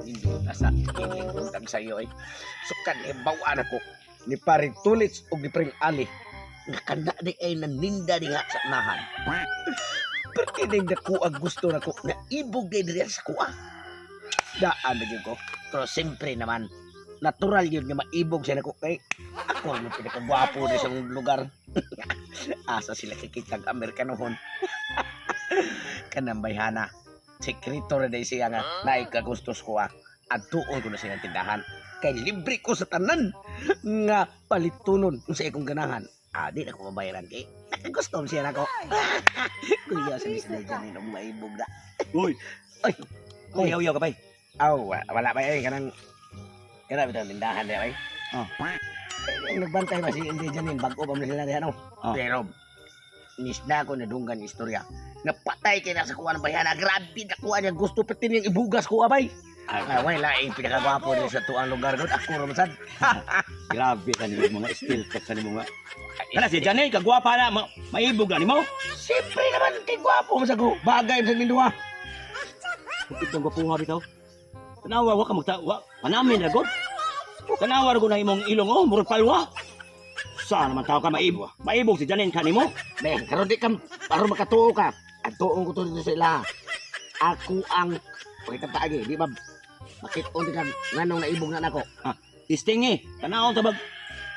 Hindi nasa iling untang sa'yo ay sukan bawaan ako ni pare Tulits o ni Pring Ali nga kanda di ay naninda di nga sa nahan. Pertining na ko ang gusto na ko na ibog na diri sa kuha. Daan na ko. Pero siyempre naman, natural yun nga maibog siya na ko kay ako ang pinakagwapo na sa lugar. Asa sila kikitag Amerikanohon. Kanang bayhana. Sekreto na dahil siya nga naikagustos ko at tuon ko na siya ng tindahan. Kay libre ko sa tanan nga palitunon kung sa ikong ganahan. Di na ko mabayaran kay nakagustom siya na ko. Kuya sa misna dyan yung maibog na. Uy! Ay! Uyaw-uyaw ka pa Wala ba eh. Kanang bitang tindahan na eh. Ang nagbantay ba si hindi dyan yung bago pa mo sila diyan. Pero nisda ko na dunggan istorya. Napatay kayo na sa kuha ng bayana. Grabe na kuha niya. Gusto pati niyang ibugas ko abay. Wala eh. Pinakagwapo rin sa tuang lugar ko. Ako ramasan. Grabe ka nila mga still talk sa nimo nga. Kana si Janay kagwapa na maibog na nimo. Siyempre naman kay gwapo mo sa ko. Bagay sa ninduha. Bakit ang gwapuha bitaw? Tanawa wa ka magtawa. Panamin ra gud. Tanawa ra gud na imong ilong murag palwa. Saan naman tao ka maibog? Maibog si Janay kanimo. Ben, karon di ka para makatuo ka. At tuong ko to dito sila. Ako ang taagi, di ba? Makit-on di ka nganong naibog na nako. Tisting Tanawon tabag.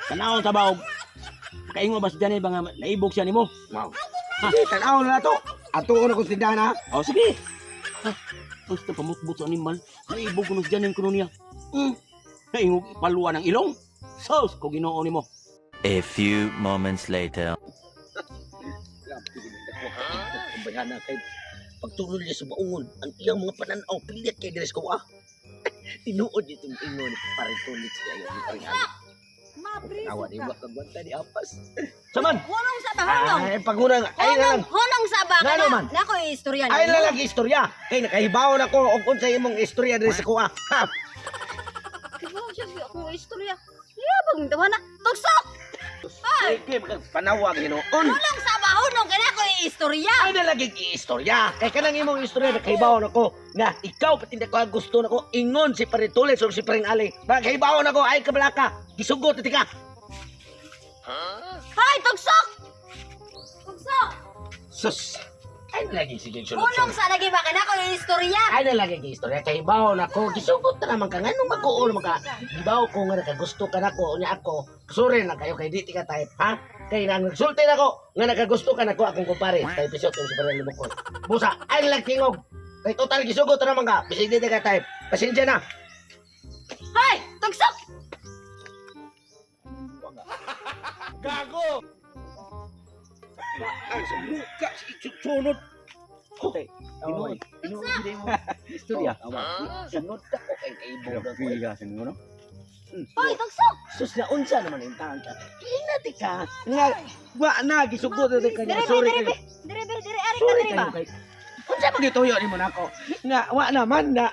Tanawon tabag. Kaingo ba si Janay ba nga naibog siya nimo? Wow. Sige, tanaw na to. Ato ko na kung tindahan ha. Oh sige. Basta pamutbot sa animal. Naibog ko na si Janay kuno niya. Kaingo palwa ng ilong. Sos ko Ginoo nimo. A few moments later. Bayana kay pagtulog niya sa baungon, ang iyang mga pananaw pilit kay Dres ko tinuod itong ingon para tulit siya yung paringan. Awa di ba kagwanta di apas. Saman. Hunong sa bahunong. Ay pagunang ay na lang. Hunong sa ba Ngano man? Nako istorya Ay na lang istorya. Kay nakahibaw na ko og unsa imong istorya diri sa kuha. Ha. Diba siya akong istorya. Yabang tawa na. Tugsok. Ay kay panawag Ginoon. Hunong sa bahunong kana ko istorya. Ay na lagi istorya. Kay kanang imong istorya nakahibaw na ko nga ikaw pati ko ang gusto nako ingon si Paritules o si Pring Ali. Nakahibaw na ko ay kabalaka. Gisugot ti ka. Hay tugsok. Tugsok. Sus. Ay na lagi sige sulod. Hunong sa lagi ba kana ko istorya. Ay na lagi istorya kay bawo na ko gisugot na naman ka nganong magkuol maka gibaw ko nga nakagusto ka nako unya ako sure na kayo kay di ka type ha kay nang nagsulti nako nga nakagusto ka nako akong kumpare kay episode ko sa baril mo ko busa ay lang tingog kay total gisugot na naman ka bisig di ka type pasensya na. Hay tugsok. Gago ay subuka sunod. Okay. Inoy. Inoy mo. Istorya. Sunod ka ko kay kaibog ko. Piga sa nimo no. Hay tugsok. Sus na unsa naman yung tahan ka. Inati ka. Nga, wa na, gisugot na ka niya. Sorry kayo. Dire ari ka Sorry dire kayo ba. kay. Unsa mo gituyo ni mo nako. Nga, wa naman na.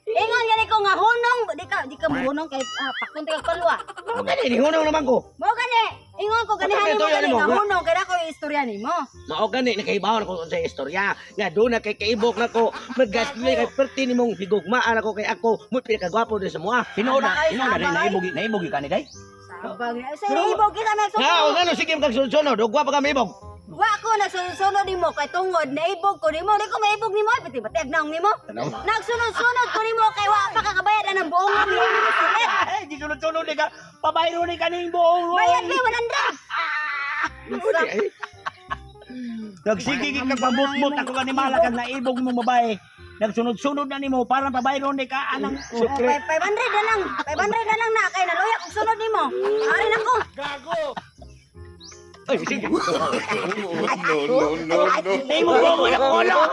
Ingon gani ko nga hunong di ka hunong kay pakunti kag palwa. Mo gani, ningunaw naman ko. Mo gani. Ingon ko Ito, gani mo gani ano mo, nga wala. hunong kaya ko istorya nimo. Mao gani, nakahibaw na ko sa istorya. Nga, doon na kay kaibok na ko. Maggasli kay perti ni mong higugmaan ako kay ako. Mo pinakagwapo din sa mga. Tinuod Ay, na sabay. naibog ka ni day. Sabang sa ibog kita Nga, o nagsunod. gano, sige mo kagsunod. Huwag pa kami ibog. Wa ko nagsunod nimo kay tungod naibog ko nimo. Di ko maibog nimo pati bateg naong nimo. Nagsunod-sunod ko nimo kay wa pa kakabayad na ng buong nimo. Di sunod-sunod ni ka. Pabayro ni ka ning buong. Bayad kay 100. Nagsigig ka pabutbot ako kanimala kag naibog mo babae. Nagsunod-sunod na nimo para pabayro ni ka anang Sukre. 500 na lang. 500 na lang na kay naluya kog sunod nimo. Ari nako. Ay, sige. Ay mo ko na ulo.